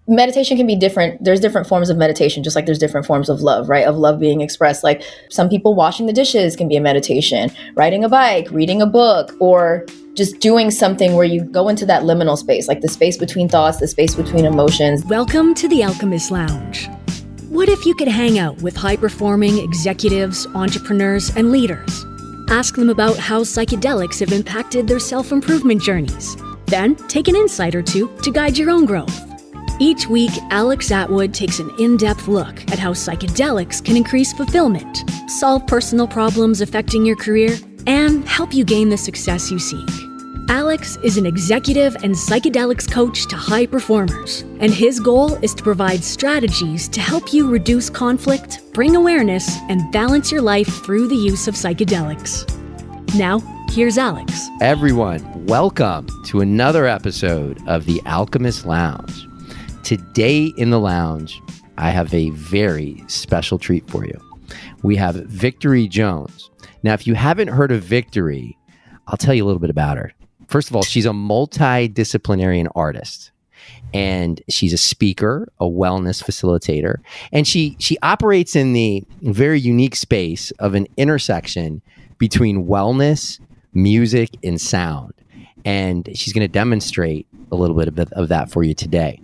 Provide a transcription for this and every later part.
meditation can be different. There's different forms of meditation, just like there's different forms of love, right? Of love being expressed. Like some people washing the dishes can be a meditation, riding a bike, reading a book, or just doing something where you go into that liminal space, like the space between thoughts, the space between emotions. Welcome to the Alchemist Lounge. What if you could hang out with high-performing executives, entrepreneurs, and leaders? Ask them about how psychedelics have impacted their self-improvement journeys. Then take an insight or two to guide your own growth. Each week, Alex Atwood takes an in-depth look at how psychedelics can increase fulfillment, solve personal problems affecting your career, and help you gain the success you seek. Alex is an executive and psychedelics coach to high performers, and his goal is to provide strategies to help you reduce conflict, bring awareness, and balance your life through the use of psychedelics. Now, here's Alex. Everyone, welcome to another episode of the Alchemist Lounge. Today in the lounge, I have a very special treat for you. We have Victory Jones. Now, if you haven't heard of Victory, I'll tell you a little bit about her. First of all, she's a multi-disciplinarian artist, and she's a speaker, a wellness facilitator, and she operates in the very unique space of an intersection between wellness, music, and sound. And she's going to demonstrate a little bit of that for you today.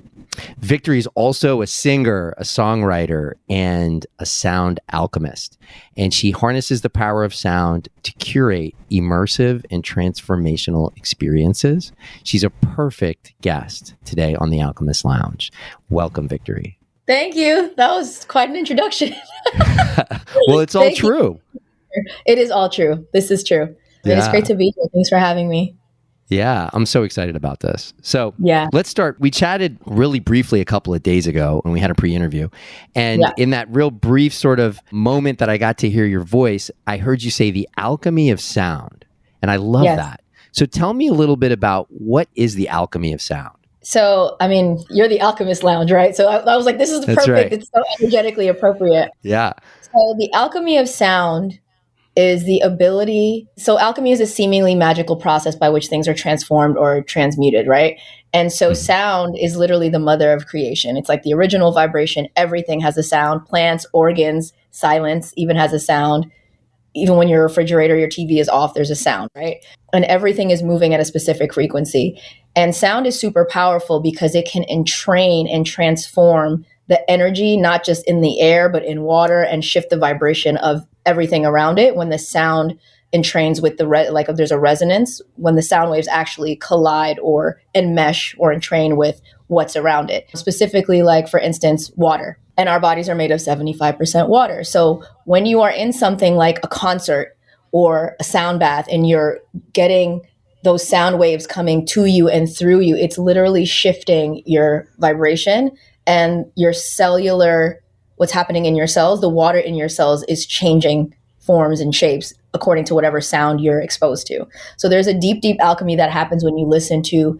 Victory is also a singer, a songwriter, and a sound alchemist. And she harnesses the power of sound to curate immersive and transformational experiences. She's a perfect guest today on the Alchemist Lounge. Welcome, Victory. Thank you. That was quite an introduction. Well, it's all true. It is all true. This is true. Yeah. It's great to be here. Thanks for having me. Yeah, I'm so excited about this. So yeah, let's start. We chatted really briefly a couple of days ago when we had a pre-interview. And in that real brief sort of moment that I got to hear your voice, I heard you say the alchemy of sound. And I love that. So tell me a little bit about what is the alchemy of sound? So, I mean, you're the Alchemist Lounge, right? So I was like, this is perfect. Right. It's so energetically appropriate. Yeah. So the alchemy of sound is the ability. So alchemy is a seemingly magical process by which things are transformed or transmuted, right? And so sound is literally the mother of creation. It's like the original vibration. Everything has a sound. Plants, organs, silence even has a sound. Even when your refrigerator, your TV is off, there's a sound, right? And everything is moving at a specific frequency. And sound is super powerful because it can entrain and transform the energy, not just in the air, but in water, and shift the vibration of everything around it. When the sound entrains with like if there's a resonance, when the sound waves actually collide or enmesh or entrain with what's around it. Specifically, like for instance, water. And our bodies are made of 75% water. So when you are in something like a concert or a sound bath and you're getting those sound waves coming to you and through you, it's literally shifting your vibration and your cellular, what's happening in your cells, the water in your cells is changing forms and shapes according to whatever sound you're exposed to. So there's a deep, deep alchemy that happens when you listen to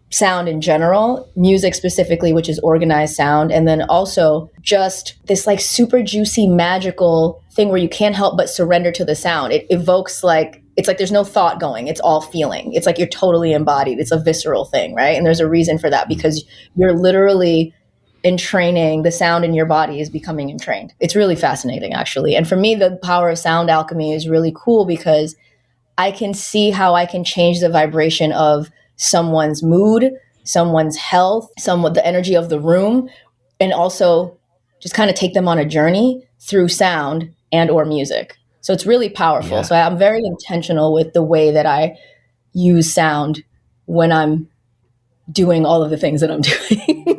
sound in general, music specifically, which is organized sound, and then also just this like super juicy, magical thing where you can't help but surrender to the sound. It evokes it's like there's no thought going. It's all feeling. It's like you're totally embodied. It's a visceral thing, right? And there's a reason for that because you're literally entraining, the sound in your body is becoming entrained. It's really fascinating, actually. And for me, the power of sound alchemy is really cool because I can see how I can change the vibration of someone's mood, someone's health, the energy of the room, and also just kind of take them on a journey through sound and or music. So it's really powerful. Yeah. So I'm very intentional with the way that I use sound when I'm doing all of the things that I'm doing.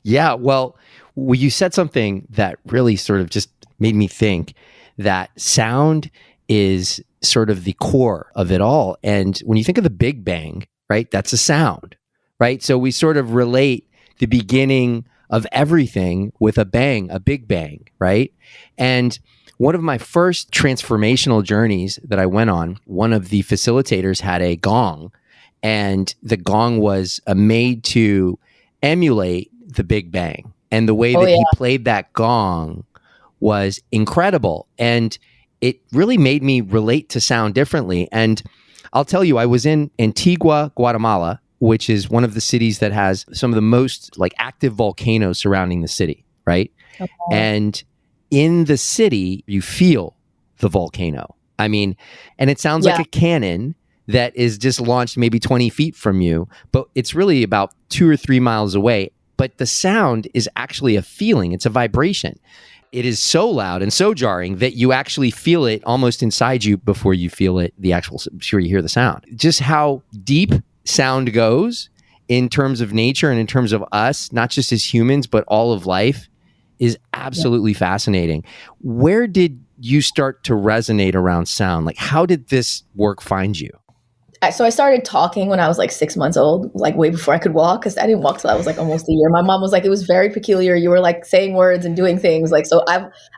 Yeah, well, you said something that really sort of just made me think that sound is sort of the core of it all. And when you think of the Big Bang, right, that's a sound, right? So we sort of relate the beginning of everything with a bang, a big bang, right? And one of my first transformational journeys that I went on, one of the facilitators had a gong, and the gong was made to emulate the Big Bang. And the way that he played that gong was incredible. And it really made me relate to sound differently. And I'll tell you, I was in Antigua, Guatemala, which is one of the cities that has some of the most like active volcanoes surrounding the city, right? Okay. And in the city, you feel the volcano. I mean, and it sounds like a cannon that is just launched maybe 20 feet from you, but it's really about 2 or 3 miles away. But the sound is actually a feeling. It's a vibration. It is so loud and so jarring that you actually feel it almost inside you before you feel it, before you hear the sound. Just how deep sound goes in terms of nature and in terms of us, not just as humans, but all of life, is absolutely fascinating. Where did you start to resonate around sound? Like, how did this work find you? So I started talking when I was like 6 months old, like way before I could walk, because I didn't walk till I was like almost a year. My mom was like, it was very peculiar. You were like saying words and doing things. Like, so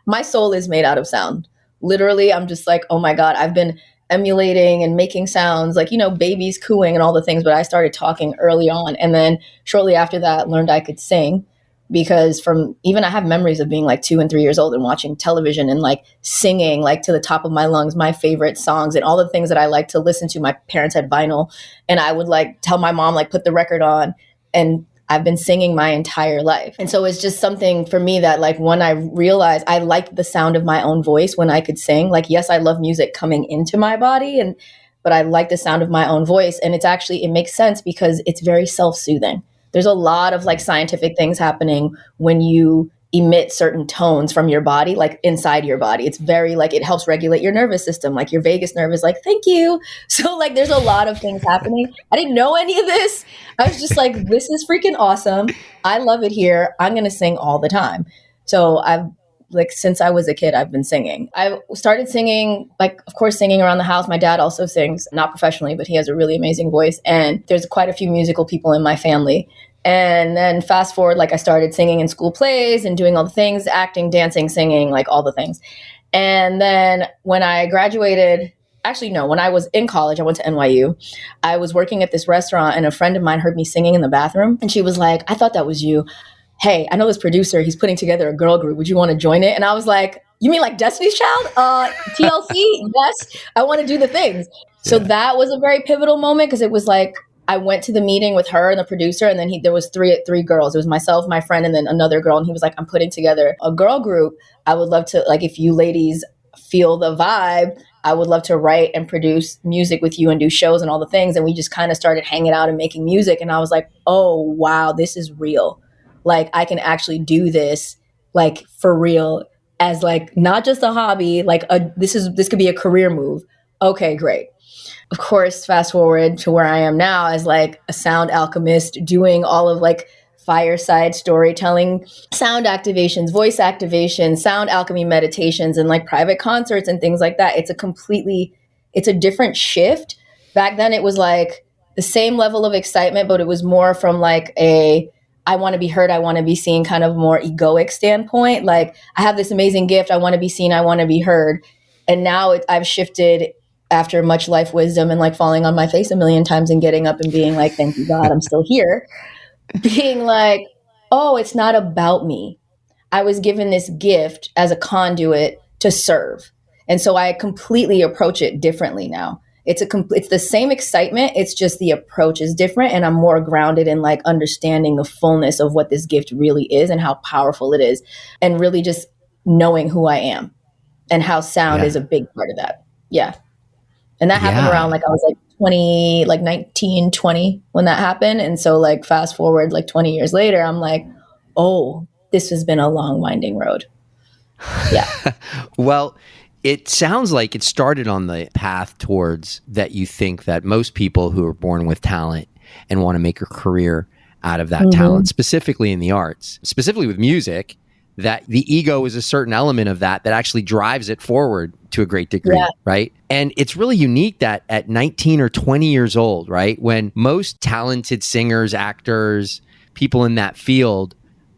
my soul is made out of sound. Literally, I'm just like, oh my God, I've been emulating and making sounds like, babies cooing and all the things. But I started talking early on. And then shortly after that, learned I could sing. Because I have memories of being like 2 and 3 years old and watching television and like singing like to the top of my lungs, my favorite songs and all the things that I like to listen to. My parents had vinyl and I would like tell my mom, like, put the record on, and I've been singing my entire life. And so it's just something for me that like when I realized I liked the sound of my own voice when I could sing, like, yes, I love music coming into my body but I like the sound of my own voice. And it makes sense because it's very self-soothing. There's a lot of like scientific things happening when you emit certain tones from your body, like inside your body. It's very like, it helps regulate your nervous system. Like your vagus nerve is like, thank you. So like, there's a lot of things happening. I didn't know any of this. I was just like, this is freaking awesome. I love it here. I'm going to sing all the time. So since I was a kid, I've been singing. I started singing, like, of course, singing around the house. My dad also sings, not professionally, but he has a really amazing voice. And there's quite a few musical people in my family. And then fast forward, like I started singing in school plays and doing all the things, acting, dancing, singing, like all the things. And then when I graduated, when I was in college, I went to NYU. I was working at this restaurant and a friend of mine heard me singing in the bathroom. And she was like, I thought that was you. Hey, I know this producer, he's putting together a girl group. Would you want to join it? And I was like, you mean like Destiny's Child? TLC? Yes, I want to do the things. So that was a very pivotal moment because it was like, I went to the meeting with her and the producer, and then there was three girls. It was myself, my friend, and then another girl. And he was like, I'm putting together a girl group. I would love to, like, if you ladies feel the vibe, I would love to write and produce music with you and do shows and all the things. And we just kind of started hanging out and making music. And I was like, oh, wow, this is real. Like, I can actually do this, like, for real, as like not just a hobby, like this could be a career move. Okay, great. Of course, fast forward to where I am now as like a sound alchemist, doing all of like fireside storytelling, sound activations, voice activations, sound alchemy meditations, and like private concerts and things like that. It's a different shift. Back then it was like the same level of excitement, but it was more from like I want to be heard, I want to be seen, kind of more egoic standpoint. Like, I have this amazing gift, I want to be seen, I want to be heard. And now I've shifted after much life wisdom and like falling on my face a million times and getting up and being like, thank you, God, I'm still here. Being like, oh, it's not about me. I was given this gift as a conduit to serve. And so I completely approach it differently now. It's the same excitement. It's just the approach is different. And I'm more grounded in like understanding the fullness of what this gift really is and how powerful it is. And really just knowing who I am and how sound is a big part of that. Yeah. And that happened around like I was like 20, like 19, 20 when that happened. And so like fast forward like 20 years later, I'm like, oh, this has been a long winding road. Yeah. Well, it sounds like it started on the path towards that. You think that most people who are born with talent and want to make a career out of that talent, specifically in the arts, specifically with music, that the ego is a certain element of that actually drives it forward to a great degree, right? And it's really unique that at 19 or 20 years old, right, when most talented singers, actors, people in that field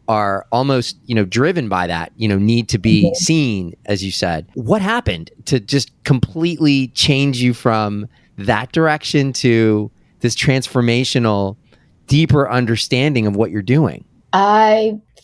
are almost, driven by that, need to be seen, as you said. What happened to just completely change you from that direction to this transformational, deeper understanding of what you're doing?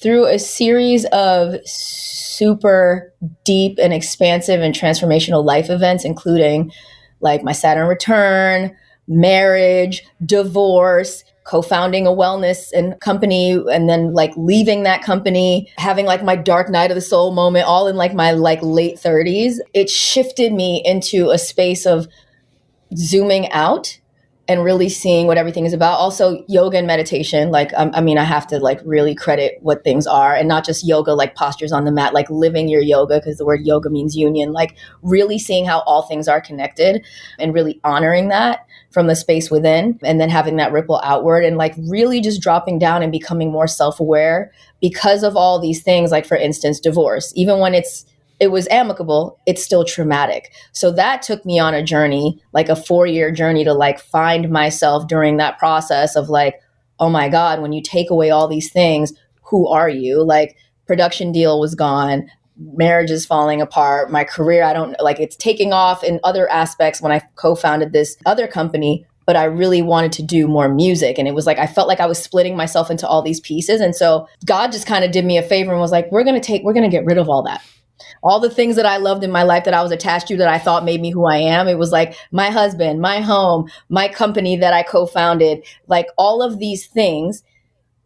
Through a series of super deep and expansive and transformational life events, including like my Saturn return, marriage, divorce, co-founding a wellness and company, and then like leaving that company, having like my dark night of the soul moment, all in like my like late 30s. It shifted me into a space of zooming out and really seeing what everything is about. Also yoga and meditation. Like, I mean, I have to like really credit what things are, and not just yoga, like postures on the mat, like living your yoga, because the word yoga means union, like really seeing how all things are connected and really honoring that from the space within, and then having that ripple outward, and like really just dropping down and becoming more self-aware because of all these things. Like, for instance, divorce, even when it was amicable, it's still traumatic. So that took me on a journey, like a 4-year journey, to like find myself during that process of like, oh my God, when you take away all these things, who are you? Like, production deal was gone, marriage is falling apart, my career, I don't like, it's taking off in other aspects when I co-founded this other company, but I really wanted to do more music. And it was like, I felt like I was splitting myself into all these pieces. And so God just kind of did me a favor and was like, we're going to get rid of all that. All the things that I loved in my life that I was attached to, that I thought made me who I am. It was like my husband, my home, my company that I co-founded, like all of these things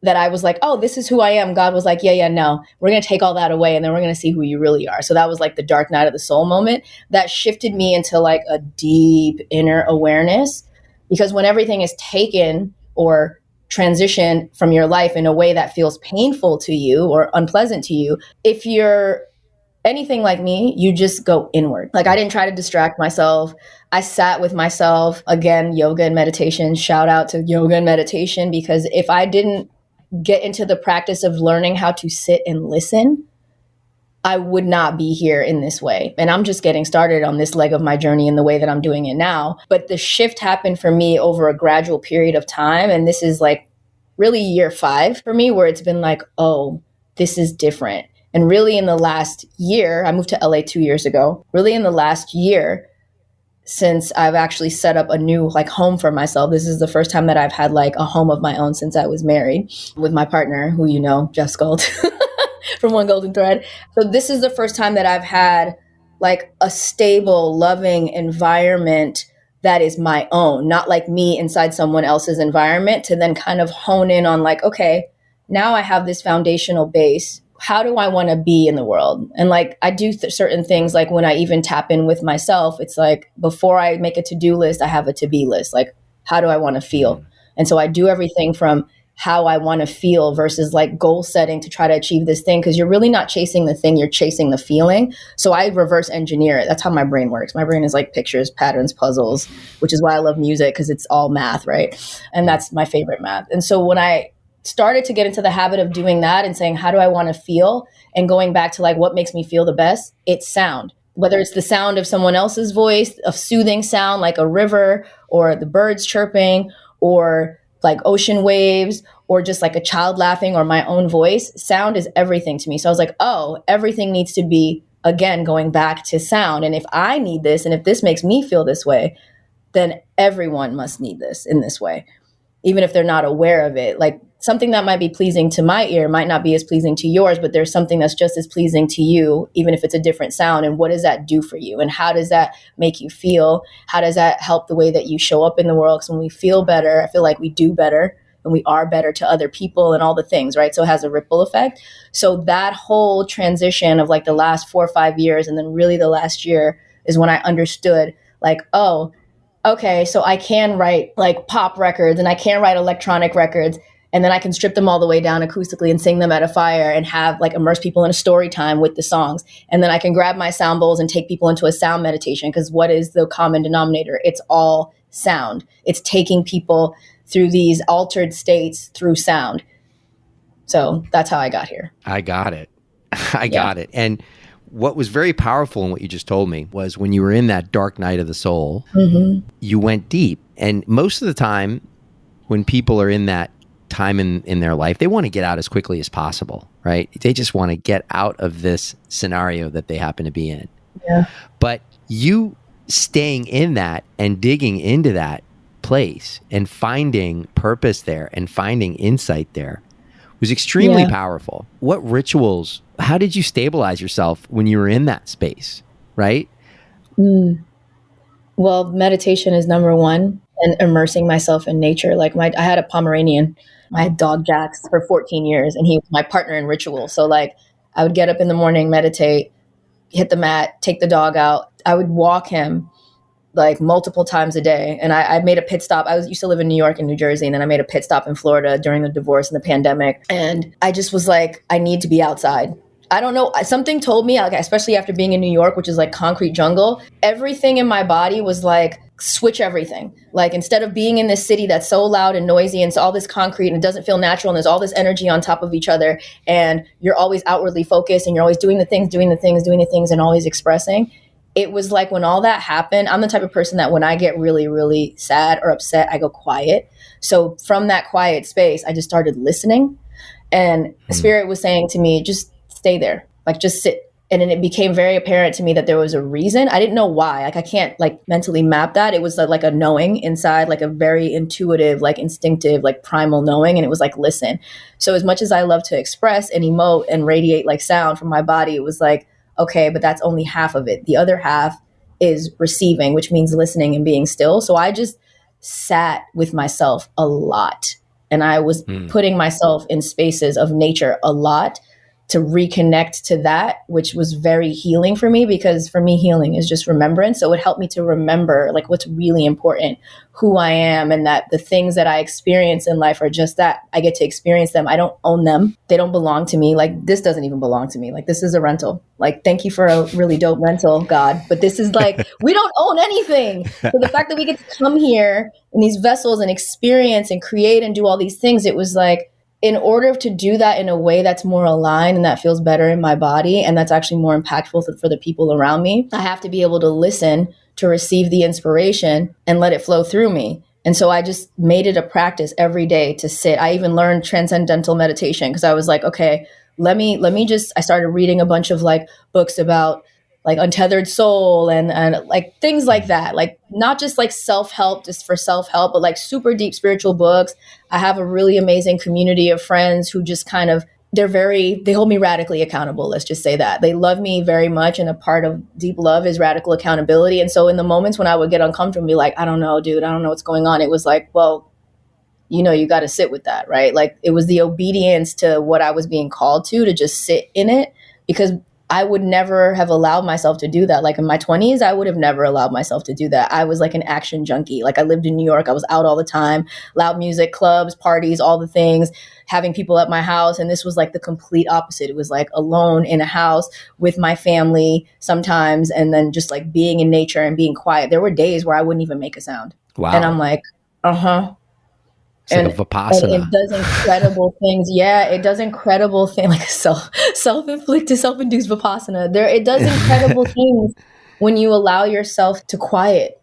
that I was like, oh, this is who I am. God was like, yeah, no, we're going to take all that away, and then we're going to see who you really are. So that was like the dark night of the soul moment that shifted me into like a deep inner awareness, because when everything is taken or transitioned from your life in a way that feels painful to you or unpleasant to you, if you're anything like me, you just go inward. Like, I didn't try to distract myself. I sat with myself. Again, yoga and meditation, shout out to yoga and meditation, because if I didn't get into the practice of learning how to sit and listen, I would not be here in this way. And I'm just getting started on this leg of my journey in the way that I'm doing it now. But the shift happened for me over a gradual period of time. And this is like really year 5 for me, where it's been like, oh, this is different. And really in the last year, I moved to LA 2 years ago, really in the last year, since I've actually set up a new like home for myself. This is the first time that I've had like a home of my own since I was married with my partner, who you know, Jeff Scald from One Golden Thread. So this is the first time that I've had like a stable, loving environment that is my own, not like me inside someone else's environment, to then kind of hone in on like, okay, now I have this foundational base. How do I want to be in the world? And like, I do certain things, like when I even tap in with myself, it's like, before I make a to-do list, I have a to-be list. Like, how do I want to feel? And so I do everything from how I want to feel versus like goal setting to try to achieve this thing. Cause you're really not chasing the thing, you're chasing the feeling. So I reverse engineer it. That's how my brain works. My brain is like pictures, patterns, puzzles, which is why I love music, because it's all math, right? And that's my favorite math. And so when I started to get into the habit of doing that and saying, how do I want to feel? And going back to like, what makes me feel the best? It's sound. Whether it's the sound of someone else's voice, a soothing sound like a river, or the birds chirping, or like ocean waves, or just like a child laughing, or my own voice, sound is everything to me. So I was like, oh, everything needs to be, again, going back to sound. And if I need this, and if this makes me feel this way, then everyone must need this in this way, even if they're not aware of it. Like, something that might be pleasing to my ear might not be as pleasing to yours, but there's something that's just as pleasing to you, even if it's a different sound. And what does that do for you? And how does that make you feel? How does that help the way that you show up in the world? Because when we feel better, I feel like we do better, and we are better to other people and all the things, right? So it has a ripple effect. So that whole transition of like the last 4 or 5 years, and then really the last year, is when I understood like, oh, okay, so I can write like pop records, and I can write electronic records, and then I can strip them all the way down acoustically and sing them at a fire and have like immerse people in a story time with the songs. And then I can grab my sound bowls and take people into a sound meditation, because what is the common denominator? It's all sound. It's taking people through these altered states through sound. So that's how I got here. I got it. I got it. And what was very powerful in what you just told me was when you were in that dark night of the soul, you went deep. And most of the time when people are in that time in their life, they want to get out as quickly as possible, right? They just want to get out of this scenario that they happen to be in. Yeah. But you staying in that and digging into that place and finding purpose there and finding insight there was extremely powerful. What rituals, how did you stabilize yourself when you were in that space, right? Well, meditation is number one. and immersing myself in nature. Like I had a Pomeranian, my dog Jax, for 14 years, and he was my partner in ritual. So like I would get up in the morning, meditate, hit the mat, take the dog out. I would walk him like multiple times a day. And I made a pit stop. Used to live in New York and New Jersey. And then I made a pit stop in Florida during the divorce and the pandemic. And I just was like, I need to be outside. I don't know. Something told me, like, especially after being in New York, which is like concrete jungle, everything in my body was like, switch everything. Like, instead of being in this city that's so loud and noisy and it's all this concrete and it doesn't feel natural and there's all this energy on top of each other and you're always outwardly focused and you're always doing the things and always expressing. It was like when all that happened, I'm the type of person that when I get really, really sad or upset, I go quiet. So from that quiet space, I just started listening. And Spirit was saying to me, just stay there, like just sit. And then it became very apparent to me that there was a reason. I didn't know why. Like I can't like mentally map that. It was like a knowing inside, like a very intuitive, like instinctive, like primal knowing. And it was like, listen. So as much as I love to express and emote and radiate like sound from my body, it was like, okay, but that's only half of it. The other half is receiving, which means listening and being still. So I just sat with myself a lot. And I was putting myself in spaces of nature a lot to reconnect to that, which was very healing for me, because for me, healing is just remembrance. So it helped me to remember like what's really important, who I am, and that the things that I experience in life are just that. I get to experience them. I don't own them. They don't belong to me. Like this doesn't even belong to me. Like this is a rental. Like, thank you for a really dope rental, God. But this is like, we don't own anything. So the fact that we get to come here in these vessels and experience and create and do all these things, it was like, in order to do that in a way that's more aligned and that feels better in my body and that's actually more impactful for the people around me, I have to be able to listen to receive the inspiration and let it flow through me. And so I just made it a practice every day to sit. I even learned transcendental meditation because I was like, okay, let me I started reading a bunch of like books about like untethered soul and like things like that, like not just like self-help just for self-help, but like super deep spiritual books. I have a really amazing community of friends who just kind of, they hold me radically accountable. Let's just say that they love me very much. And a part of deep love is radical accountability. And so in the moments when I would get uncomfortable and be like, I don't know, dude, I don't know what's going on. It was like, well, you got to sit with that, right? Like it was the obedience to what I was being called to just sit in it, because I would never have allowed myself to do that. Like in my 20s, I would have never allowed myself to do that. I was like an action junkie. Like I lived in New York. I was out all the time, loud music, clubs, parties, all the things, having people at my house. And this was like the complete opposite. It was like alone in a house with my family sometimes, and then just like being in nature and being quiet. There were days where I wouldn't even make a sound. Wow. And I'm like, It's like a Vipassana. And it does incredible things. Yeah, it does incredible things, like self-inflicted, self-induced Vipassana. It does incredible things when you allow yourself to quiet.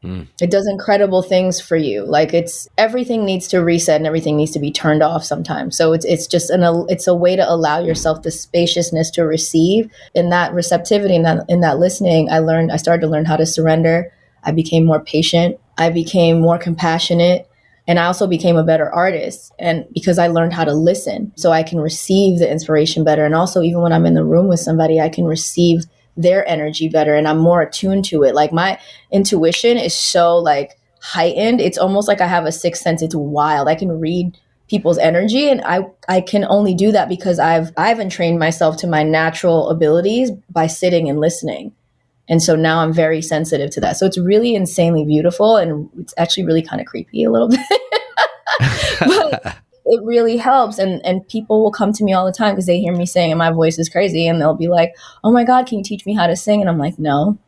It does incredible things for you. Like everything needs to reset and everything needs to be turned off sometimes. So it's just it's a way to allow yourself the spaciousness to receive. In that receptivity, in that listening, I started to learn how to surrender. I became more patient. I became more compassionate. And I also became a better artist, and because I learned how to listen, so I can receive the inspiration better. And also, even when I'm in the room with somebody, I can receive their energy better, and I'm more attuned to it. Like my intuition is so like heightened. It's almost like I have a sixth sense. It's wild. I can read people's energy, and I can only do that because I've entrained myself to my natural abilities by sitting and listening. And so now I'm very sensitive to that. So it's really insanely beautiful, and it's actually really kind of creepy a little bit. But it really helps. And people will come to me all the time because they hear me sing and my voice is crazy. And they'll be like, oh my God, can you teach me how to sing? And I'm like, no,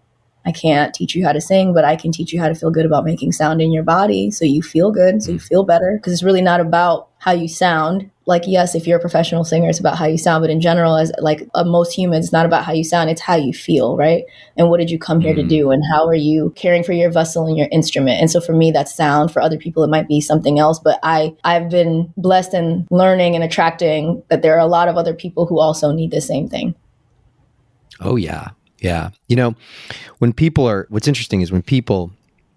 I can't teach you how to sing, but I can teach you how to feel good about making sound in your body. So you feel good, so you feel better. Because it's really not about how you sound. Like, yes, if you're a professional singer, it's about how you sound. But in general, as like most humans, it's not about how you sound. It's how you feel, right? And what did you come here to do? And how are you caring for your vessel and your instrument? And so for me, that's sound. For other people, it might be something else. But I've been blessed in learning and attracting that there are a lot of other people who also need the same thing. Oh, yeah. Yeah. What's interesting is when people,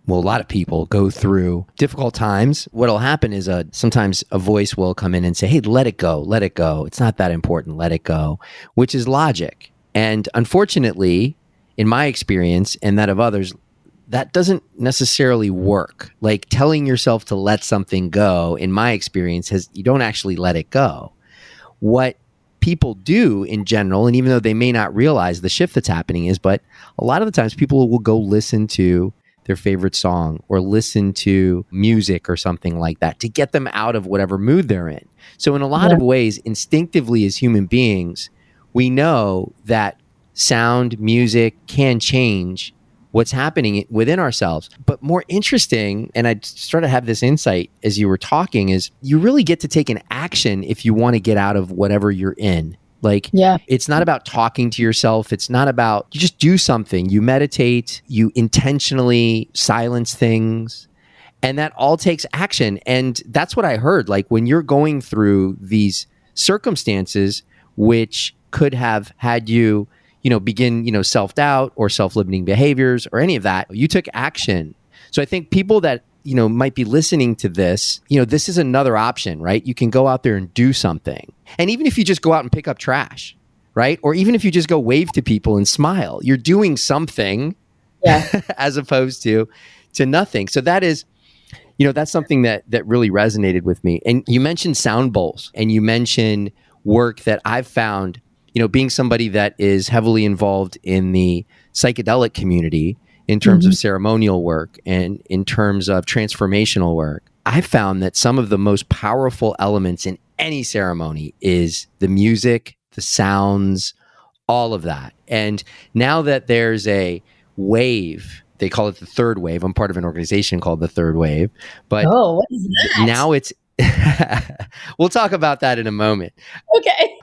a lot of people go through difficult times, what'll happen is sometimes a voice will come in and say, hey, let it go. It's not that important. Let it go, which is logic. And unfortunately, in my experience and that of others, that doesn't necessarily work. Like telling yourself to let something go, in my experience, you don't actually let it go. What people do in general, and even though they may not realize the shift that's happening is, but a lot of the times people will go listen to their favorite song or listen to music or something like that to get them out of whatever mood they're in. So in a lot of ways, instinctively as human beings, we know that sound, music can change what's happening within ourselves. But more interesting, and I started to have this insight as you were talking, is you really get to take an action if you want to get out of whatever you're in. Like, it's not about talking to yourself. It's not about, you just do something. You meditate, you intentionally silence things, and that all takes action. And that's what I heard. Like when you're going through these circumstances, which could have had you, begin, self-doubt or self-limiting behaviors or any of that, you took action. So I think people that, might be listening to this, this is another option, right? You can go out there and do something. And even if you just go out and pick up trash, right? Or even if you just go wave to people and smile, you're doing something as opposed to nothing. So that is, that's something that really resonated with me. And you mentioned sound bowls, and you mentioned work that I've found, being somebody that is heavily involved in the psychedelic community in terms of ceremonial work and in terms of transformational work, I found that some of the most powerful elements in any ceremony is the music, the sounds, all of that. And now that there's a wave, they call it the third wave. I'm part of an organization called the Third Wave. But what is that? Now it's we'll talk about that in a moment. Okay.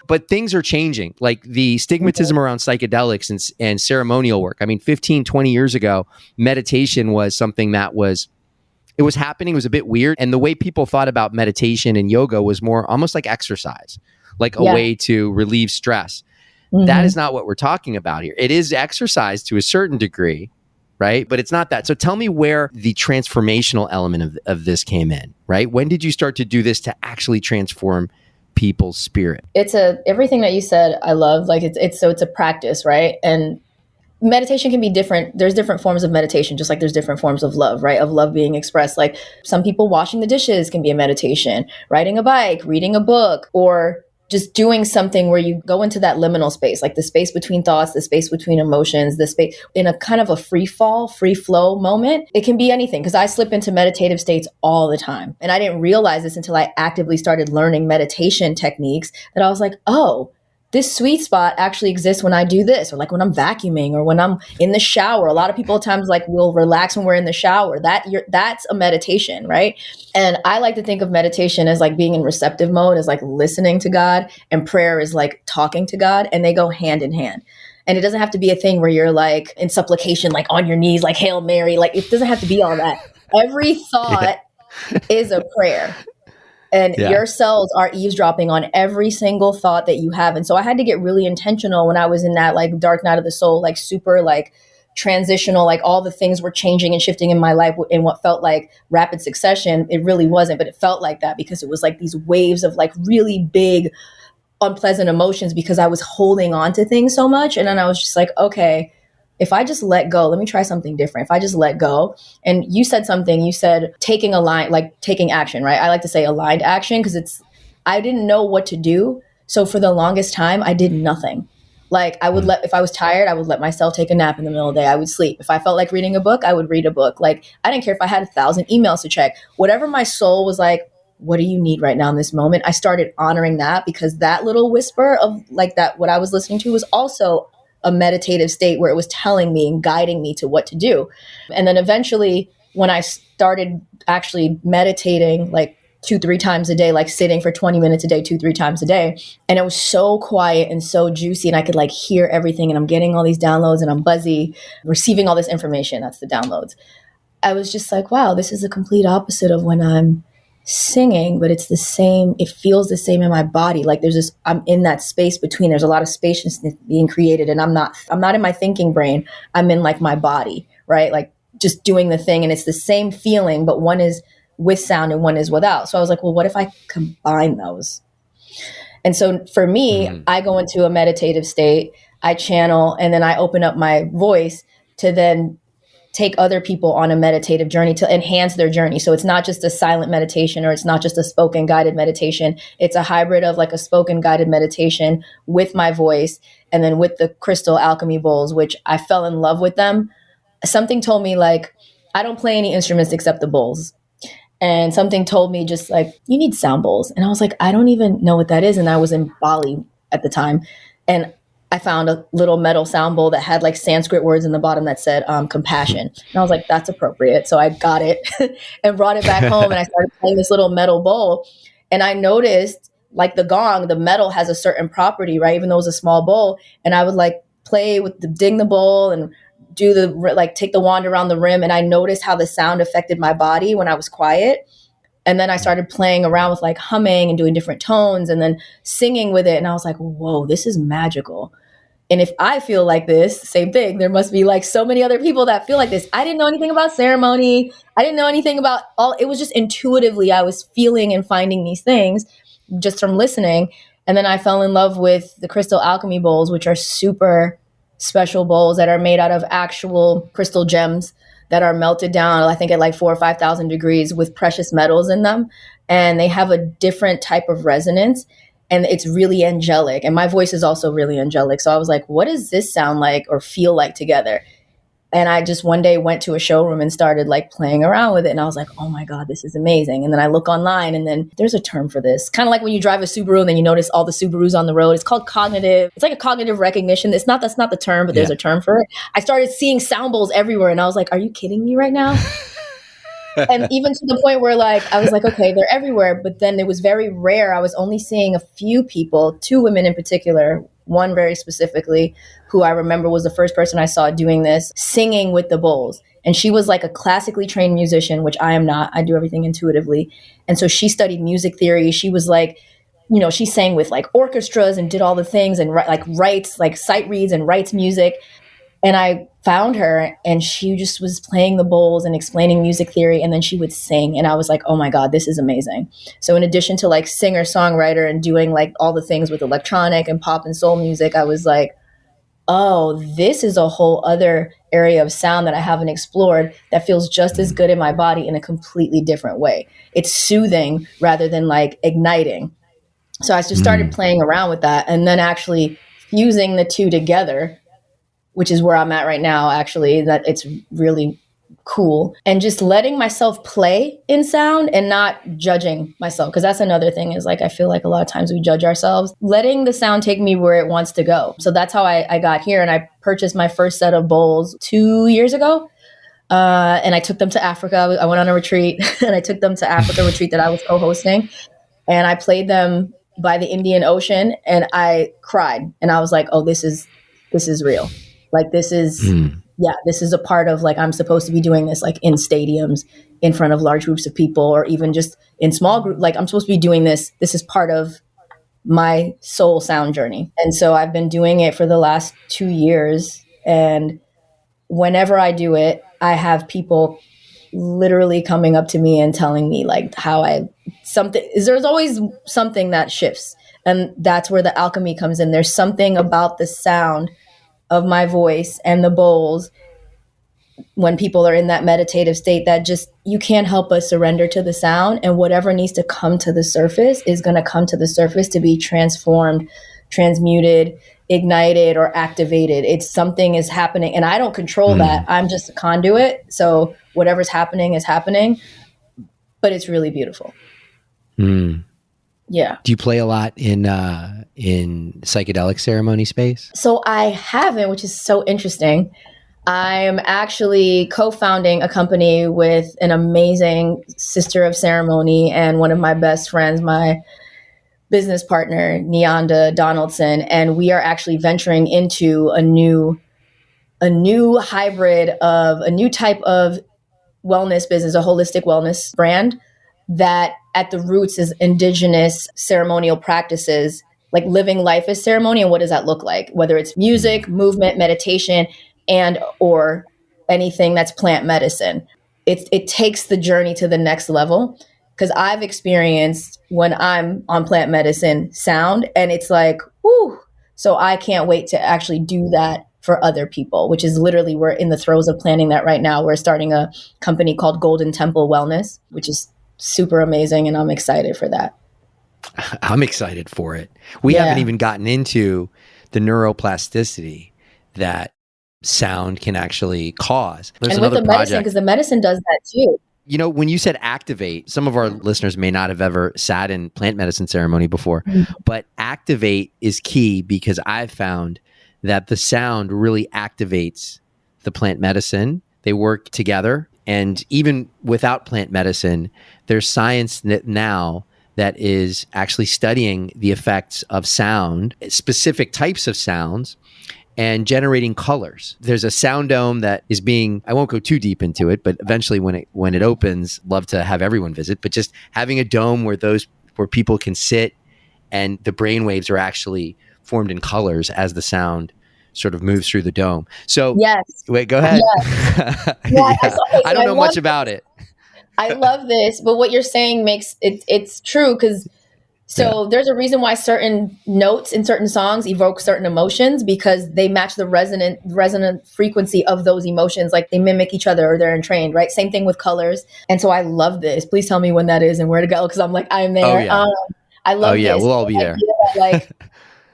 But things are changing. Like the stigmatism around psychedelics and ceremonial work. I mean, 15, 20 years ago, meditation was something that it was happening. It was a bit weird. And the way people thought about meditation and yoga was more almost like exercise, like a way to relieve stress. That is not what we're talking about here. It is exercise to a certain degree, right? But it's not that. So tell me where the transformational element of this came in, right? When did you start to do this to actually transform people's spirit? It's everything that you said, I love. Like it's a practice, right? And meditation can be different. There's different forms of meditation, just like there's different forms of love, right? Of love being expressed. Like some people washing the dishes can be a meditation, riding a bike, reading a book, or just doing something where you go into that liminal space, like the space between thoughts, the space between emotions, the space in a kind of a free flow moment. It can be anything, because I slip into meditative states all the time. And I didn't realize this until I actively started learning meditation techniques, that I was like, oh, this sweet spot actually exists when I do this, or like when I'm vacuuming, or when I'm in the shower. A lot of people at times like will relax when we're in the shower. That's a meditation, right? And I like to think of meditation as like being in receptive mode, as like listening to God, and prayer is like talking to God, and they go hand in hand. And it doesn't have to be a thing where you're like in supplication, like on your knees, like Hail Mary. Like it doesn't have to be all that. Every thought is a prayer. And your cells are eavesdropping on every single thought that you have. And so I had to get really intentional when I was in that like dark night of the soul, like super like transitional, like all the things were changing and shifting in my life in what felt like rapid succession. It really wasn't, but it felt like that because it was like these waves of like really big, unpleasant emotions, because I was holding on to things so much. And then I was just like, okay, if I just let go, let me try something different. If I just let go. And you said taking taking action, right? I like to say aligned action, because I didn't know what to do. So for the longest time, I did nothing. Like if I was tired, I would let myself take a nap in the middle of the day. I would sleep. If I felt like reading a book, I would read a book. Like I didn't care if I had 1,000 emails to check. Whatever my soul was like, what do you need right now in this moment? I started honoring that, because that little whisper of like that, what I was listening to was also a meditative state where it was telling me and guiding me to what to do. And then eventually when I started actually meditating like 2-3 times a day, like sitting for 20 minutes a day, 2-3 times a day. And it was so quiet and so juicy, and I could like hear everything, and I'm getting all these downloads, and I'm buzzy, receiving all this information. That's the downloads. I was just like, wow, this is the complete opposite of when I'm singing, but it's the same. It feels the same in my body. Like I'm in that space between. There's a lot of spaciousness being created, and I'm not in my thinking brain. I'm in like my body, right? Like just doing the thing, and it's the same feeling, but one is with sound and one is without. So I was like, well, what if I combine those? And so for me, I go into a meditative state, I channel, and then I open up my voice to then take other people on a meditative journey to enhance their journey. So it's not just a silent meditation, or it's not just a spoken guided meditation. It's a hybrid of like a spoken guided meditation with my voice, and then with the crystal alchemy bowls, which I fell in love with them. Something told me like, I don't play any instruments except the bowls. And something told me just like, you need sound bowls. And I was like, I don't even know what that is. And I was in Bali at the time. And I found a little metal sound bowl that had like Sanskrit words in the bottom that said compassion. And I was like, that's appropriate. So I got it and brought it back home, and I started playing this little metal bowl. And I noticed like the gong, the metal has a certain property, right? Even though it was a small bowl. And I would like play with ding the bowl and do the, like take the wand around the rim. And I noticed how the sound affected my body when I was quiet. And then I started playing around with like humming and doing different tones and then singing with it. And I was like, whoa, this is magical. And if I feel like this, same thing, there must be like so many other people that feel like this. I didn't know anything about ceremony. I didn't know anything about it was just intuitively, I was feeling and finding these things just from listening. And then I fell in love with the crystal alchemy bowls, which are super special bowls that are made out of actual crystal gems that are melted down, I think at like 4,000 or 5,000 degrees, with precious metals in them. And they have a different type of resonance. And it's really angelic. And my voice is also really angelic. So I was like, what does this sound like or feel like together? And I just one day went to a showroom and started like playing around with it. And I was like, oh my God, this is amazing. And then I look online, and then there's a term for this. Kind of like when you drive a Subaru and then you notice all the Subarus on the road. It's called cognitive. It's like a cognitive recognition. That's not the term, but there's a term for it. I started seeing sound bowls everywhere, and I was like, are you kidding me right now? And even to the point where like, I was like, okay, they're everywhere. But then it was very rare. I was only seeing a few people, 2 women in particular, one very specifically, who I remember was the first person I saw doing this, singing with the bowls. And she was like a classically trained musician, which I am not. I do everything intuitively. And so she studied music theory. She was like, you know, she sang with like orchestras and did all the things and writes, like sight reads and writes music. And I found her, and she just was playing the bowls and explaining music theory, and then she would sing. And I was like, oh my God, this is amazing. So in addition to like singer, songwriter, and doing like all the things with electronic and pop and soul music, I was like, oh, this is a whole other area of sound that I haven't explored that feels just as good in my body in a completely different way. It's soothing rather than like igniting. So I just started playing around with that, and then actually fusing the two together, which is where I'm at right now, actually, that it's really cool. And just letting myself play in sound and not judging myself. Because that's another thing, is like, I feel like a lot of times we judge ourselves. Letting the sound take me where it wants to go. So that's how I got here. And I purchased my first set of bowls 2 years ago. And I took them to Africa. I went on a retreat and I took them to Africa retreat that I was co-hosting. And I played them by the Indian Ocean, and I cried. And I was like, oh, this is real. Like, this is, this is a part of like, I'm supposed to be doing this like in stadiums, in front of large groups of people, or even just in small groups. Like, I'm supposed to be doing this. This is part of my soul sound journey. And so I've been doing it for the last 2 years. And whenever I do it, I have people literally coming up to me and telling me like there's always something that shifts. And that's where the alchemy comes in. There's something about the sound of my voice and the bowls when people are in that meditative state that just, you can't help but surrender to the sound, and whatever needs to come to the surface is going to come to the surface to be transformed, transmuted, ignited, or activated. It's something is happening, and I don't control that. I'm just a conduit. So whatever's happening is happening, but it's really beautiful. Yeah. Do you play a lot in psychedelic ceremony space? So I haven't, which is so interesting. I'm actually co-founding a company with an amazing sister of ceremony and one of my best friends, my business partner, Neonda Donaldson. And we are actually venturing into a new hybrid of a new type of wellness business, a holistic wellness brand that at the roots is indigenous ceremonial practices, like living life as ceremony. And what does that look like? Whether it's music, movement, meditation, and or anything that's plant medicine. It takes the journey to the next level, because I've experienced when I'm on plant medicine sound, and it's like, whoo. So I can't wait to actually do that for other people, which is literally, we're in the throes of planning that right now. We're starting a company called Golden Temple Wellness, which is super amazing. And I'm excited for that. I'm excited for it. We haven't even gotten into the neuroplasticity that sound can actually cause. There's and with another the medicine, because the medicine does that too. You know, when you said activate, some of our listeners may not have ever sat in plant medicine ceremony before, but activate is key because I've found that the sound really activates the plant medicine. They work together. And even without plant medicine, there's science now that is actually studying the effects of sound, specific types of sounds, and generating colors. There's a sound dome that is being, I won't go too deep into it, but eventually when it opens, love to have everyone visit, but just having a dome where people can sit and the brain waves are actually formed in colors as the sound sort of moves through the dome. So wait, go ahead. Yes. Yes. Okay, I don't know much about it. I love this, but what you're saying makes it's true, because there's a reason why certain notes in certain songs evoke certain emotions, because they match the resonant frequency of those emotions. Like they mimic each other or they're entrained, right? Same thing with colors. And so I love this. Please tell me when that is and where to go, because I'm like, I'm there. Oh, yeah. I love this. We'll all be there. Like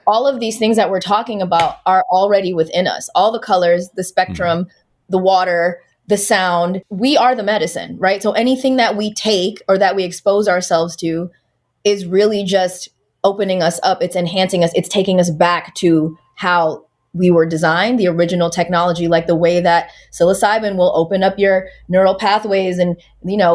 all of these things that we're talking about are already within us. All the colors, the spectrum, the water, the sound, we are the medicine, right? So anything that we take or that we expose ourselves to is really just opening us up. It's enhancing us. It's taking us back to how we were designed, the original technology, like the way that psilocybin will open up your neural pathways and,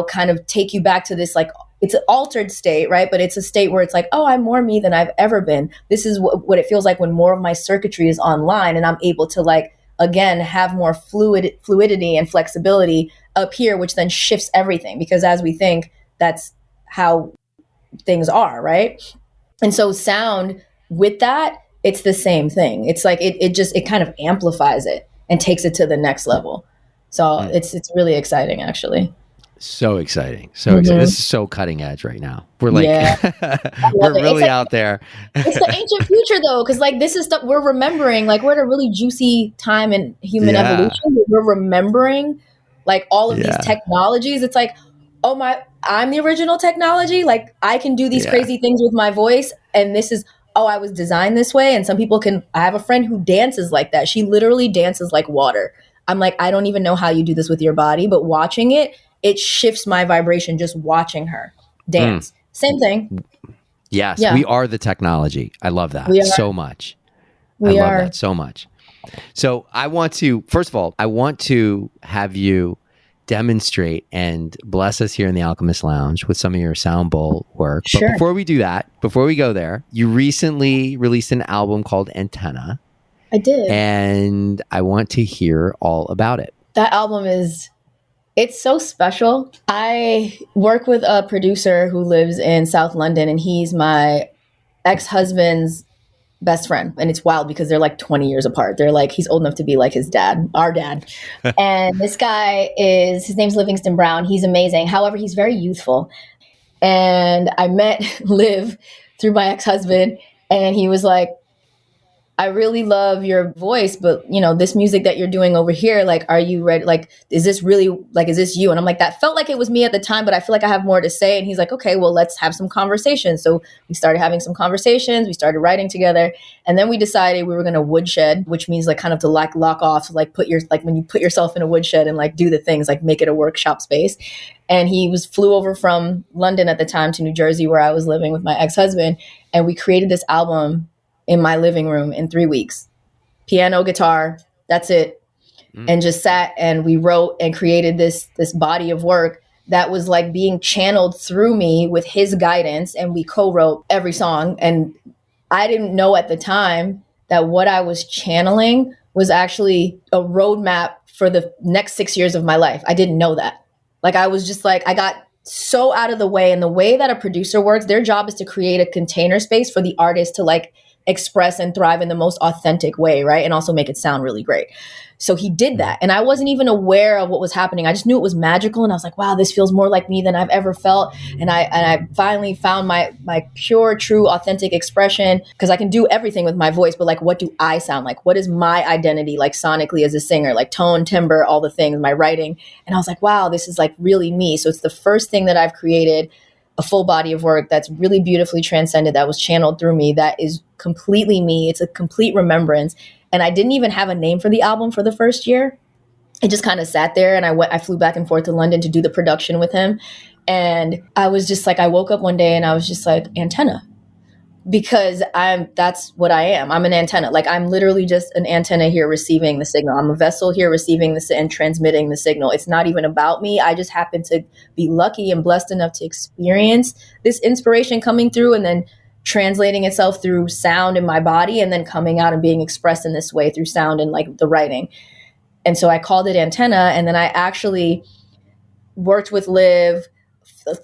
kind of take you back to this, like, it's an altered state, right? But it's a state where it's like, oh, I'm more me than I've ever been. This is what it feels like when more of my circuitry is online and I'm able to, like, again, have more fluidity and flexibility up here, which then shifts everything, because as we think, that's how things are, right? And so sound with that, it's the same thing. It's like it kind of amplifies it and takes it to the next level. So it's really exciting, actually. So exciting. So exciting. This is so cutting edge right now. We're like, we're really out there. It's the ancient future though. Cause like this is stuff we're remembering, like we're at a really juicy time in human evolution. We're remembering like all of these technologies. It's like, I'm the original technology. Like I can do these crazy things with my voice. And this is, I was designed this way. And some people I have a friend who dances like that. She literally dances like water. I'm like, I don't even know how you do this with your body, but watching it shifts my vibration just watching her dance. Same thing. Yes, we are the technology. I love that so much. I love that so much. So first of all, I want to have you demonstrate and bless us here in the Alchemist Lounge with some of your sound bowl work. Sure. But before we do that, before we go there, you recently released an album called Antenna. I did. And I want to hear all about it. That album it's so special. I work with a producer who lives in South London, and he's my ex-husband's best friend. And it's wild because they're like 20 years apart. They're like, he's old enough to be like his dad, our dad. And this guy his name's Livingston Brown. He's amazing. However, he's very youthful. And I met Liv through my ex-husband, and he was like, I really love your voice, but this music that you're doing over here, like, are you ready? Like, is this really, like, is this you? And I'm like, that felt like it was me at the time, but I feel like I have more to say. And he's like, okay, well, let's have some conversations. So we started having some conversations. We started writing together. And then we decided we were going to woodshed, which means like kind of to like lock off, like when you put yourself in a woodshed and like do the things, like make it a workshop space. And he flew over from London at the time to New Jersey, where I was living with my ex-husband. And we created this album in my living room in 3 weeks. Piano, guitar, that's it. And just sat and we wrote and created this body of work that was like being channeled through me with his guidance. And we co-wrote every song. And I didn't know at the time that what I was channeling was actually a roadmap for the next 6 years of my life. I didn't know that. Like I was just like, I got so out of the way. And the way that a producer works, their job is to create a container space for the artist to like express and thrive in the most authentic way, right? And also make it sound really great. So he did that. And I wasn't even aware of what was happening. I just knew it was magical. And I was like, wow, this feels more like me than I've ever felt. And I finally found my pure, true, authentic expression, because I can do everything with my voice. But like, what do I sound like? What is my identity like sonically as a singer, like tone, timbre, all the things, my writing. And I was like, wow, this is like really me. So it's the first thing that I've created, a full body of work that's really beautifully transcended, that was channeled through me, that is completely me. It's a complete remembrance. And I didn't even have a name for the album for the first year. It just kind of sat there, and I flew back and forth to London to do the production with him. And I was just like, I woke up one day and I was just like, antenna. Because that's what I am. I'm an antenna. Like, I'm literally just an antenna here receiving the signal. I'm a vessel here receiving and transmitting the signal. It's not even about me. I just happen to be lucky and blessed enough to experience this inspiration coming through and then translating itself through sound in my body, and then coming out and being expressed in this way through sound and like the writing. And so I called it Antenna. And then I actually worked with Liv.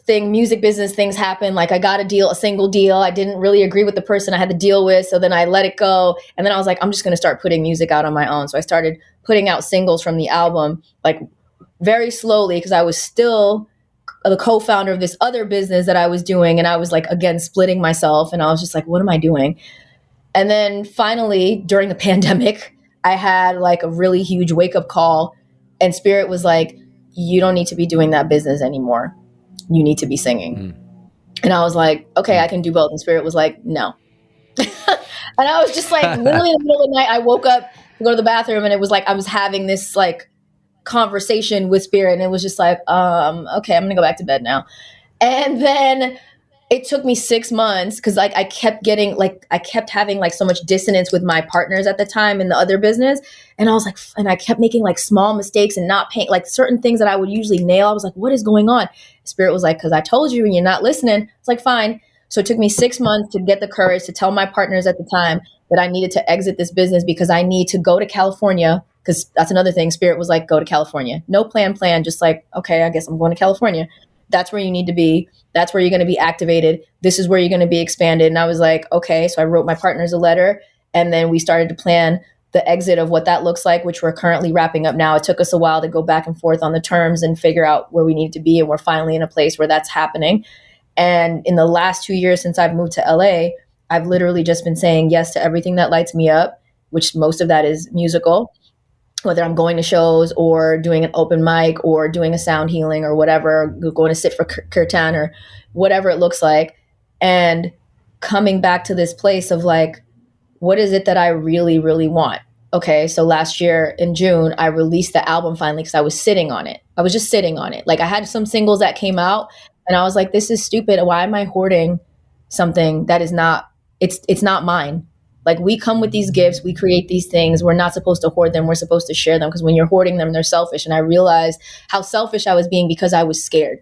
Music business things happen. Like, I got a single deal. I didn't really agree with the person I had to deal with. So then I let it go. And then I was like, I'm just going to start putting music out on my own. So I started putting out singles from the album, like very slowly, because I was still the co-founder of this other business that I was doing. And I was like, again, splitting myself. And I was just like, what am I doing? And then finally, during the pandemic, I had like a really huge wake up call, and Spirit was like, you don't need to be doing that business anymore. You need to be singing. And I was like, okay, I can do both. And Spirit was like, no. And I was just like, literally in the middle of the night, I woke up to go to the bathroom, and it was like, I was having this like conversation with Spirit, and it was just like, okay, I'm gonna go back to bed now. And then it took me 6 months, because like I kept having like so much dissonance with my partners at the time in the other business. And I was like, and I kept making like small mistakes and not paying like certain things that I would usually nail. I was like, what is going on? Spirit was like, because I told you and you're not listening. It's like, fine. So it took me 6 months to get the courage to tell my partners at the time that I needed to exit this business, because I need to go to California. Because that's another thing. Spirit was like, go to California. No plan, just like, okay, I guess I'm going to California. That's where you need to be. That's where you're going to be activated. This is where you're going to be expanded. And I was like, okay. So I wrote my partners a letter, and then we started to plan the exit of what that looks like, which we're currently wrapping up now. It took us a while to go back and forth on the terms and figure out where we need to be. And we're finally in a place where that's happening. And in the last 2 years since I've moved to LA, I've literally just been saying yes to everything that lights me up, which most of that is musical, whether I'm going to shows or doing an open mic or doing a sound healing or whatever, going to sit for kirtan or whatever it looks like. And coming back to this place of like, what is it that I really, really want? Okay, so last year in June, I released the album finally, because I was sitting on it. I was just sitting on it. Like, I had some singles that came out, and I was like, this is stupid. Why am I hoarding something that is not, it's not mine? Like, we come with these gifts, we create these things. We're not supposed to hoard them. We're supposed to share them, because when you're hoarding them, they're selfish. And I realized how selfish I was being because I was scared.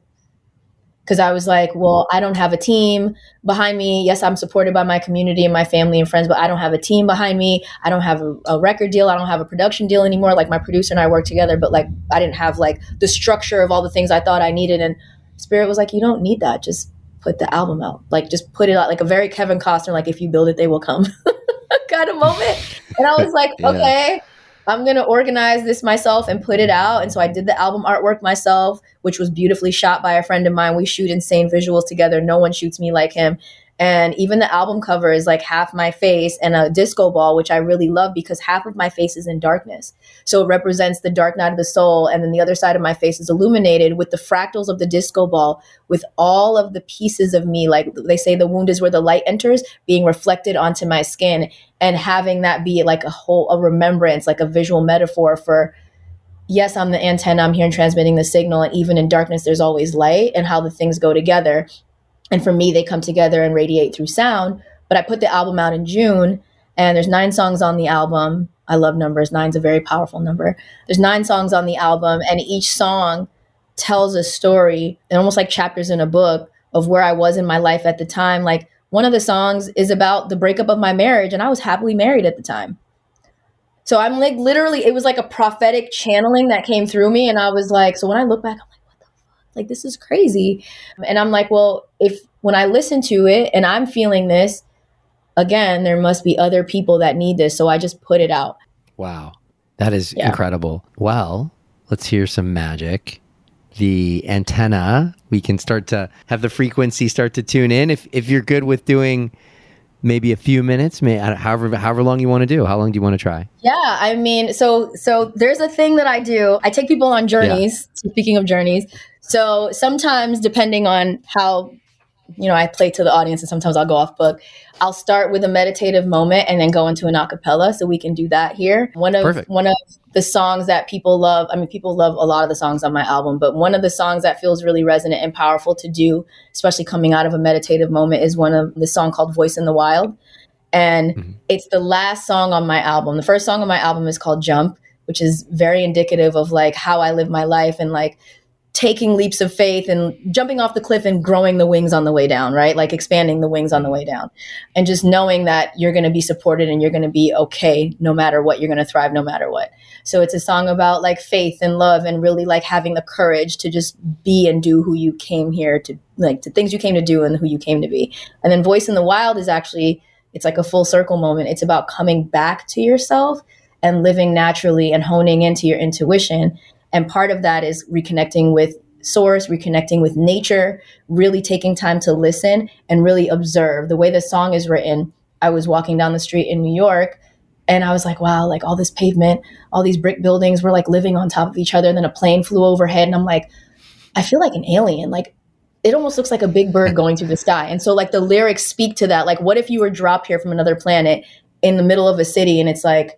Because I was like, well, I don't have a team behind me. Yes, I'm supported by my community and my family and friends, but I don't have a team behind me. I don't have a record deal. I don't have a production deal anymore. Like, my producer and I work together, but like, I didn't have like the structure of all the things I thought I needed. And Spirit was like, you don't need that. Just put the album out. Like, just put it out, like a very Kevin Costner, like, if you build it, they will come kind of moment. And I was like, okay, I'm going to organize this myself and put it out. And so I did the album artwork myself, which was beautifully shot by a friend of mine. We shoot insane visuals together. No one shoots me like him. And even the album cover is like half my face and a disco ball, which I really love, because half of my face is in darkness. So it represents the dark night of the soul. And then the other side of my face is illuminated with the fractals of the disco ball, with all of the pieces of me. Like they say, the wound is where the light enters, being reflected onto my skin, and having that be like a remembrance, like a visual metaphor for, yes, I'm the antenna, I'm here and transmitting the signal. And even in darkness, there's always light, and how the things go together. And for me, they come together and radiate through sound. But I put the album out in June, and there's 9 songs on the album. I love numbers. 9's a very powerful number. There's 9 songs on the album, and each song tells a story, and almost like chapters in a book, of where I was in my life at the time. Like, one of the songs is about the breakup of my marriage, and I was happily married at the time. So I'm like, literally, it was like a prophetic channeling that came through me. And I was like, so when I look back, I'm like, like, this is crazy. And I'm like, well, if when I listen to it and I'm feeling this, again, there must be other people that need this. So I just put it out. Wow. That is incredible. Well, let's hear some magic. The antenna, we can start to have the frequency start to tune in. If you're good with doing maybe a few minutes, however long you want to do. How long do you want to try? Yeah, I mean, so there's a thing that I do. I take people on journeys. Yeah. Speaking of journeys, so sometimes depending on how, I play to the audience, and sometimes I'll go off book. I'll start with a meditative moment and then go into an a cappella. So we can do that here. One of the songs that people love. I mean, people love a lot of the songs on my album, but one of the songs that feels really resonant and powerful to do, especially coming out of a meditative moment, is one of the song called Voice in the Wild. And it's the last song on my album. The first song on my album is called Jump, which is very indicative of like how I live my life and like taking leaps of faith and jumping off the cliff and growing the wings on the way down, right? Like expanding the wings on the way down and just knowing that you're going to be supported and you're going to be okay no matter what. You're going to thrive no matter what. So it's a song about like faith and love and really like having the courage to just be and do who you came here to, like to things you came to do and who you came to be. And then Voice in the Wild is actually, it's like a full circle moment. It's about coming back to yourself and living naturally and honing into your intuition. And part of that is reconnecting with source, reconnecting with nature, really taking time to listen and really observe. The way the song is written, I was walking down the street in New York and I was like, wow, like all this pavement, all these brick buildings were like living on top of each other. And then a plane flew overhead and I'm like, I feel like an alien. Like it almost looks like a big bird going through the sky. And so like the lyrics speak to that. Like what if you were dropped here from another planet in the middle of a city and it's like,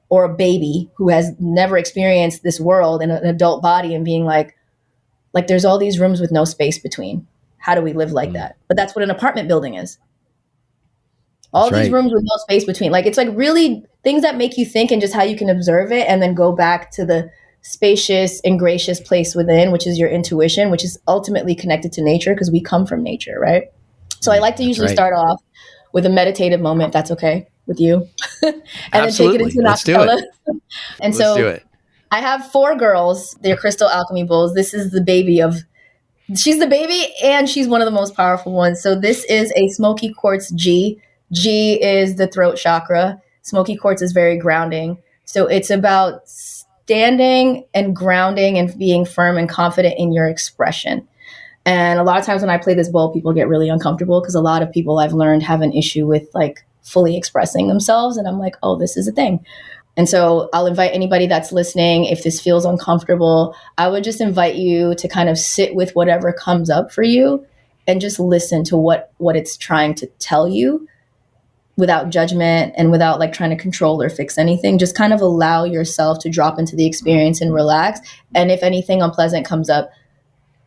or a baby who has never experienced this world in an adult body and being like there's all these rooms with no space between. How do we live like that? But that's what an apartment building is. All these rooms with no space between. Like it's like really things that make you think and just how you can observe it and then go back to the spacious and gracious place within, which is your intuition, which is ultimately connected to nature because we come from nature, right? So I like to usually start off with a meditative moment, if that's okay with you. And Absolutely. then take it into Let's do it. And Let's do it. I have 4 girls. They're crystal alchemy bowls. This is the baby she's the baby and she's one of the most powerful ones. So this is a smoky quartz G. G is the throat chakra. Smoky quartz is very grounding. So it's about standing and grounding and being firm and confident in your expression. And a lot of times when I play this bowl, people get really uncomfortable because a lot of people I've learned have an issue with like fully expressing themselves. And I'm like, oh, this is a thing. And so I'll invite anybody that's listening, if this feels uncomfortable, I would just invite you to kind of sit with whatever comes up for you and just listen to what it's trying to tell you without judgment and without like trying to control or fix anything. Just kind of allow yourself to drop into the experience and relax. And if anything unpleasant comes up,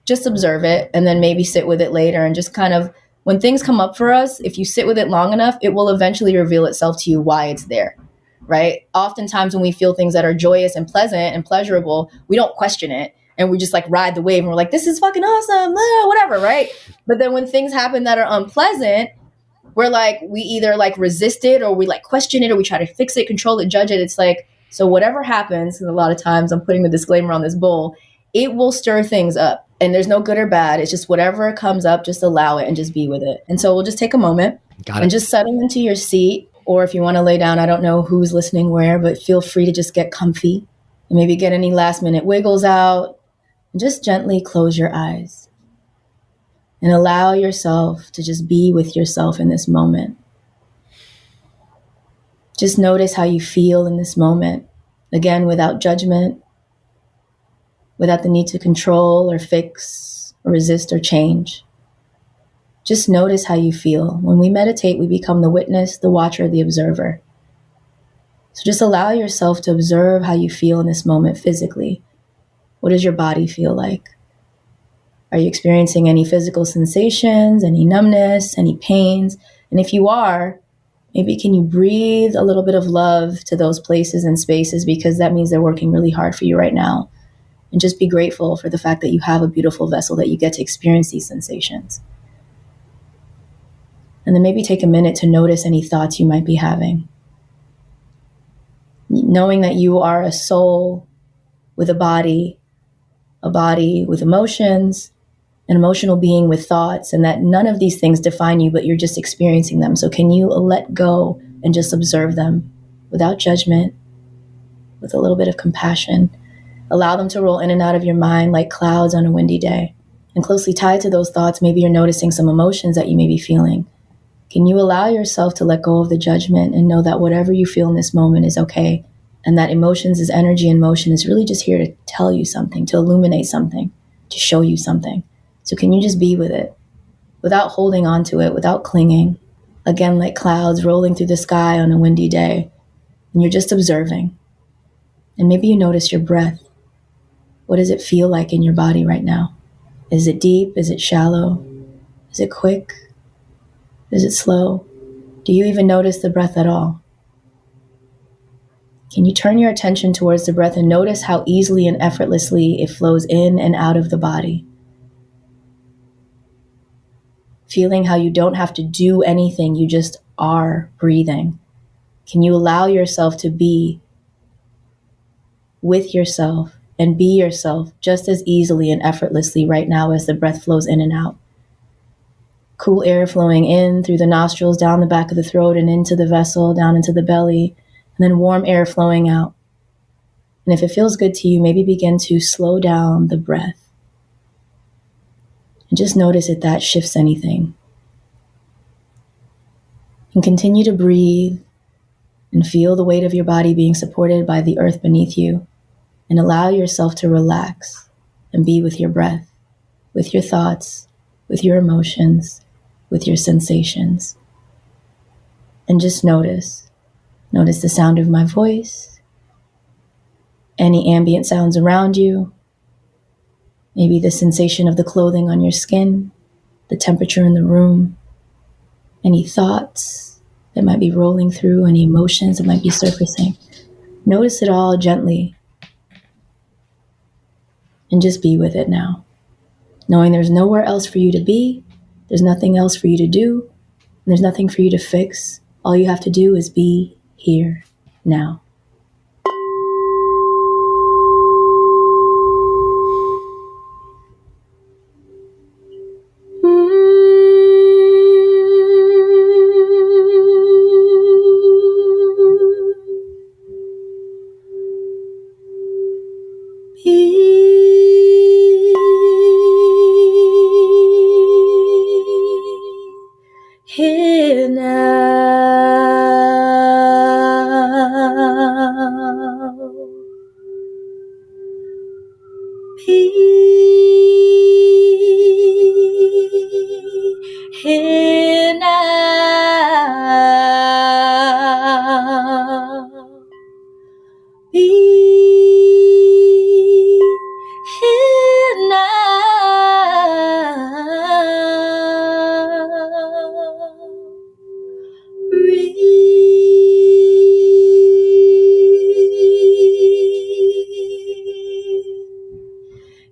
just observe it and then maybe sit with it later and just kind of, when things come up for us, if you sit with it long enough, it will eventually reveal itself to you why it's there, right? Oftentimes when we feel things that are joyous and pleasant and pleasurable, we don't question it. And we just like ride the wave and we're like, this is fucking awesome, whatever, right? But then when things happen that are unpleasant, we're like, we either like resist it or we like question it or we try to fix it, control it, judge it. It's like, so whatever happens, and a lot of times I'm putting the disclaimer on this bowl, it will stir things up. And there's no good or bad. It's just whatever comes up, just allow it and just be with it. And so we'll just take a moment and just settle into your seat. Or if you want to lay down, I don't know who's listening where, but feel free to just get comfy and maybe get any last minute wiggles out and just gently close your eyes and allow yourself to just be with yourself in this moment. Just notice how you feel in this moment. Again, without judgment, without the need to control or fix or resist or change. Just notice how you feel. When we meditate, we become the witness, the watcher, the observer. So just allow yourself to observe how you feel in this moment physically. What does your body feel like? Are you experiencing any physical sensations, any numbness, any pains? And if you are, maybe can you breathe a little bit of love to those places and spaces because that means they're working really hard for you right now. And just be grateful for the fact that you have a beautiful vessel that you get to experience these sensations. And then maybe take a minute to notice any thoughts you might be having. Knowing that you are a soul with a body with emotions, an emotional being with thoughts, and that none of these things define you, but you're just experiencing them. So can you let go and just observe them without judgment, with a little bit of compassion? Allow them to roll in and out of your mind like clouds on a windy day. And closely tied to those thoughts, maybe you're noticing some emotions that you may be feeling. Can you allow yourself to let go of the judgment and know that whatever you feel in this moment is okay? And that emotions is energy, and motion is really just here to tell you something, to illuminate something, to show you something. So can you just be with it without holding on to it, without clinging? Again, like clouds rolling through the sky on a windy day. And you're just observing. And maybe you notice your breath. What does it feel like in your body right now? Is it deep? Is it shallow? Is it quick? Is it slow? Do you even notice the breath at all? Can you turn your attention towards the breath and notice how easily and effortlessly it flows in and out of the body? Feeling how you don't have to do anything, you just are breathing. Can you allow yourself to be with yourself and be yourself just as easily and effortlessly right now as the breath flows in and out? Cool air flowing in through the nostrils, down the back of the throat and into the vessel, down into the belly, and then warm air flowing out. And if it feels good to you, maybe begin to slow down the breath. And just notice if that shifts anything. And continue to breathe and feel the weight of your body being supported by the earth beneath you. And allow yourself to relax and be with your breath, with your thoughts, with your emotions, with your sensations. And just notice. Notice the sound of my voice, any ambient sounds around you, maybe the sensation of the clothing on your skin, the temperature in the room, any thoughts that might be rolling through, any emotions that might be surfacing. Notice it all gently and just be with it now, knowing there's nowhere else for you to be, there's nothing else for you to do, and there's nothing for you to fix. All you have to do is be here now. Here now, be here now, be here now.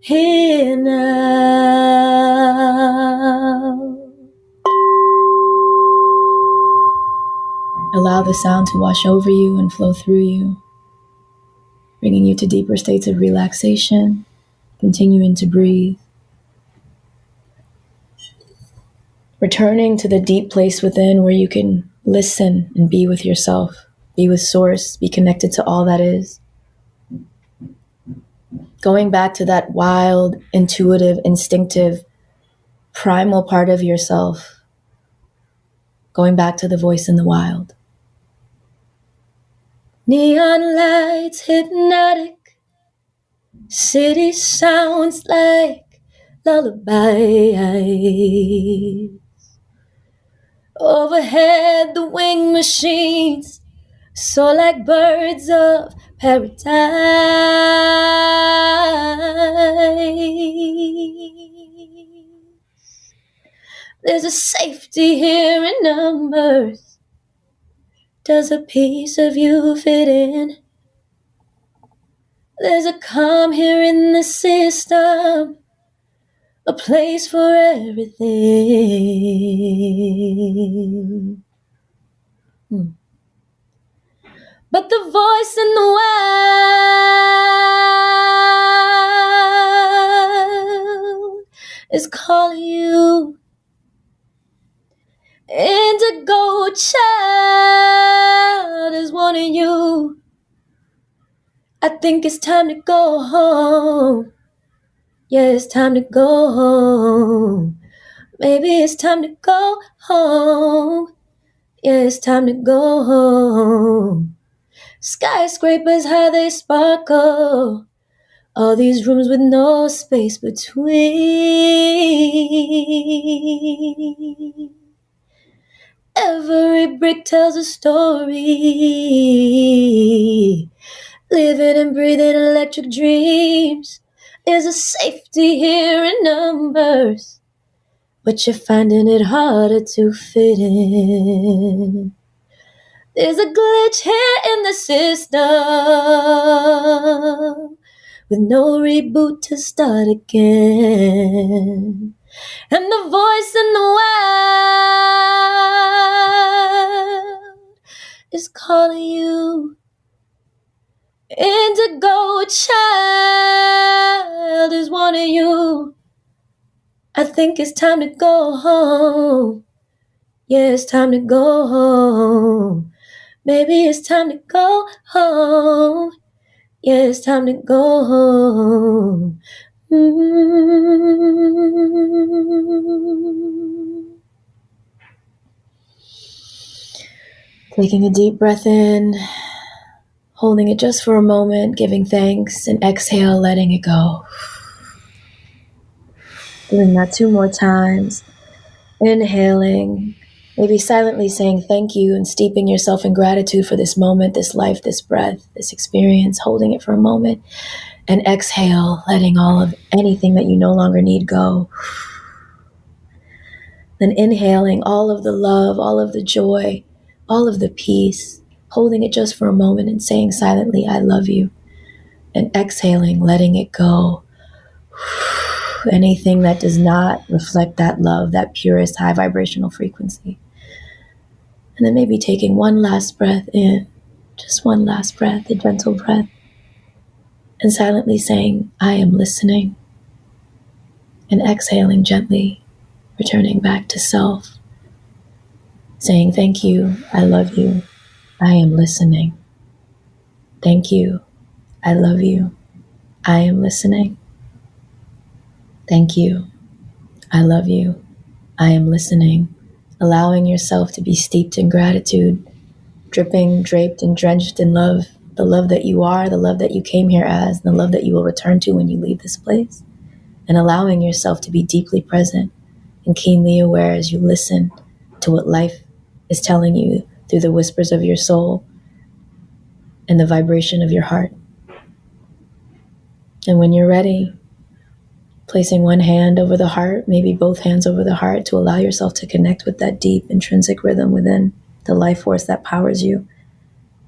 Here now. Allow the sound to wash over you and flow through you, bringing you to deeper states of relaxation, continuing to breathe. Returning to the deep place within where you can listen and be with yourself, be with Source, be connected to all that is. Going back to that wild, intuitive, instinctive, primal part of yourself. Going back to the voice in the wild. Neon lights, hypnotic. City sounds like lullaby. Overhead, the wing machines soar like birds of paradise. There's a safety here in numbers. Does a piece of you fit in? There's a calm here in the system, a place for everything. But the voice in the wild is calling you. Indigo child is wanting you. I think it's time to go home. Yeah, it's time to go home. Maybe it's time to go home. Yeah, it's time to go home. Skyscrapers, how they sparkle. All these rooms with no space between. Every brick tells a story. Living and breathing electric dreams. There's a safety here in numbers, but you're finding it harder to fit in. There's a glitch here in the system, with no reboot to start again. And the voice in the wild is calling you. Indigo child is wanting you. I think it's time to go home. Yeah, it's time to go home. Maybe it's time to go home. Yeah, it's time to go home. Taking a deep breath in, holding it just for a moment, giving thanks, and exhale, letting it go. Doing that 2 more times. Inhaling, maybe silently saying thank you and steeping yourself in gratitude for this moment, this life, this breath, this experience, holding it for a moment. And exhale, letting all of anything that you no longer need go. Then inhaling all of the love, all of the joy, all of the peace, holding it just for a moment and saying silently, I love you. And exhaling, letting it go. Anything that does not reflect that love, that purest high vibrational frequency. And then maybe taking one last breath in, just one last breath, a gentle breath, and silently saying, I am listening. And exhaling gently, returning back to self, saying, thank you, I love you, I am listening. Thank you, I love you, I am listening. Thank you, I love you, I am listening. Allowing yourself to be steeped in gratitude, dripping, draped, and drenched in love, the love that you are, the love that you came here as, the love that you will return to when you leave this place. And allowing yourself to be deeply present and keenly aware as you listen to what life is telling you through the whispers of your soul and the vibration of your heart. And when you're ready, placing one hand over the heart, maybe both hands over the heart, to allow yourself to connect with that deep intrinsic rhythm within, the life force that powers you.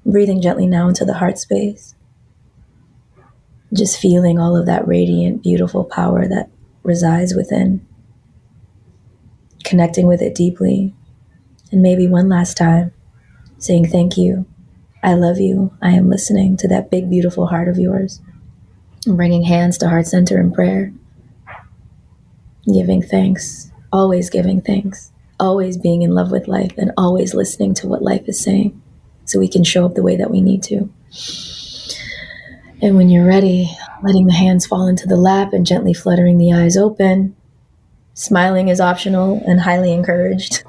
Breathing gently now into the heart space. Just feeling all of that radiant, beautiful power that resides within. Connecting with it deeply. And maybe one last time, saying thank you, I love you, I am listening, to that big, beautiful heart of yours. And bringing hands to heart center in prayer. Giving thanks, always being in love with life, and always listening to what life is saying so we can show up the way that we need to. And when you're ready, letting the hands fall into the lap and gently fluttering the eyes open. Smiling is optional and highly encouraged.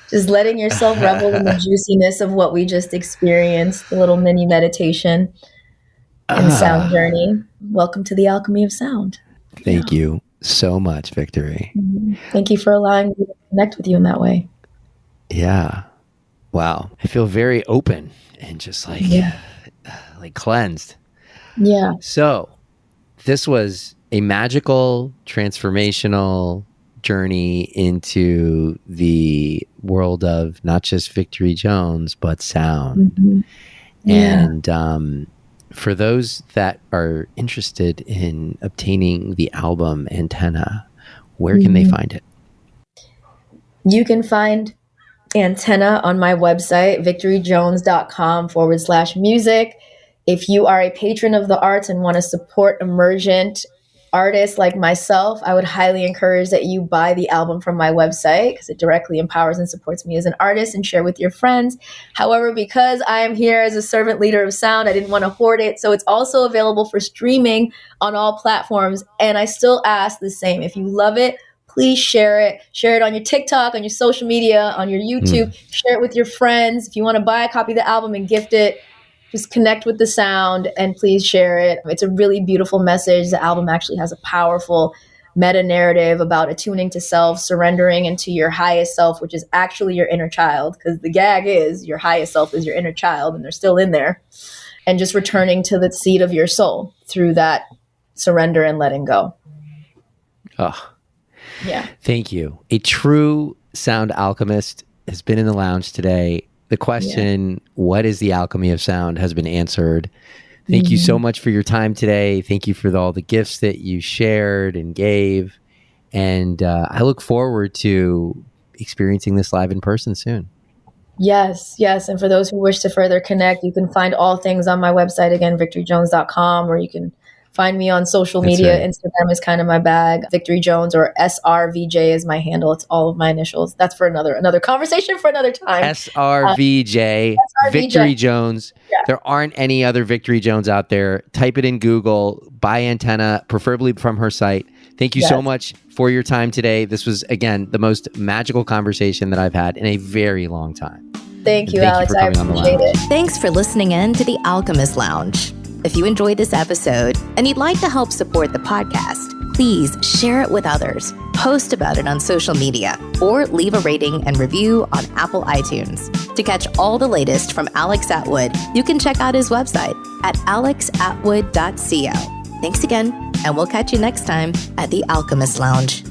Just letting yourself revel in the juiciness of what we just experienced, a little mini meditation and sound journey. Welcome to the alchemy of sound. Thank you so much, Victory. Thank you for allowing me to connect with you in that way. Yeah. Wow. I feel very open and just like cleansed. Yeah. So this was a magical, transformational journey into the world of not just Victory Jones, but sound. Mm-hmm. Yeah. And for those that are interested in obtaining the album Antenna, where can they find it? You can find Antenna on my website, victoryjones.com/music. If you are a patron of the arts and want to support emergent artists like myself, I would highly encourage that you buy the album from my website because it directly empowers and supports me as an artist, and share with your friends. However, because I am here as a servant leader of sound, I didn't want to hoard it. So it's also available for streaming on all platforms. And I still ask the same. If you love it, please share it. Share it on your TikTok, on your social media, on your YouTube. Share it with your friends. If you want to buy a copy of the album and gift it, just connect with the sound and please share it. It's a really beautiful message. The album actually has a powerful meta narrative about attuning to self, surrendering into your highest self, which is actually your inner child. Because the gag is your highest self is your inner child, and they're still in there. And just returning to the seat of your soul through that surrender and letting go. Oh, yeah. Thank you. A true sound alchemist has been in the lounge today. The question, what is the alchemy of sound, has been answered. Thank you so much for your time today. Thank you for all the gifts that you shared and gave. And I look forward to experiencing this live in person soon. Yes. And for those who wish to further connect, you can find all things on my website, again, victoryjones.com, or you can find me on social media. Right. Instagram is kind of my bag. Victory Jones, or SRVJ is my handle. It's all of my initials. That's for another conversation for another time. SRVJ, Victory Jones. Yeah. There aren't any other Victory Jones out there. Type it in Google, buy Antenna, preferably from her site. Thank you so much for your time today. This was, again, the most magical conversation that I've had in a very long time. Thank you, Alex. I appreciate it. Thanks for listening in to the Alchemist Lounge. If you enjoyed this episode and you'd like to help support the podcast, please share it with others, post about it on social media, or leave a rating and review on Apple iTunes. To catch all the latest from Alex Atwood, you can check out his website at alexatwood.co. Thanks again, and we'll catch you next time at the Alchemist Lounge.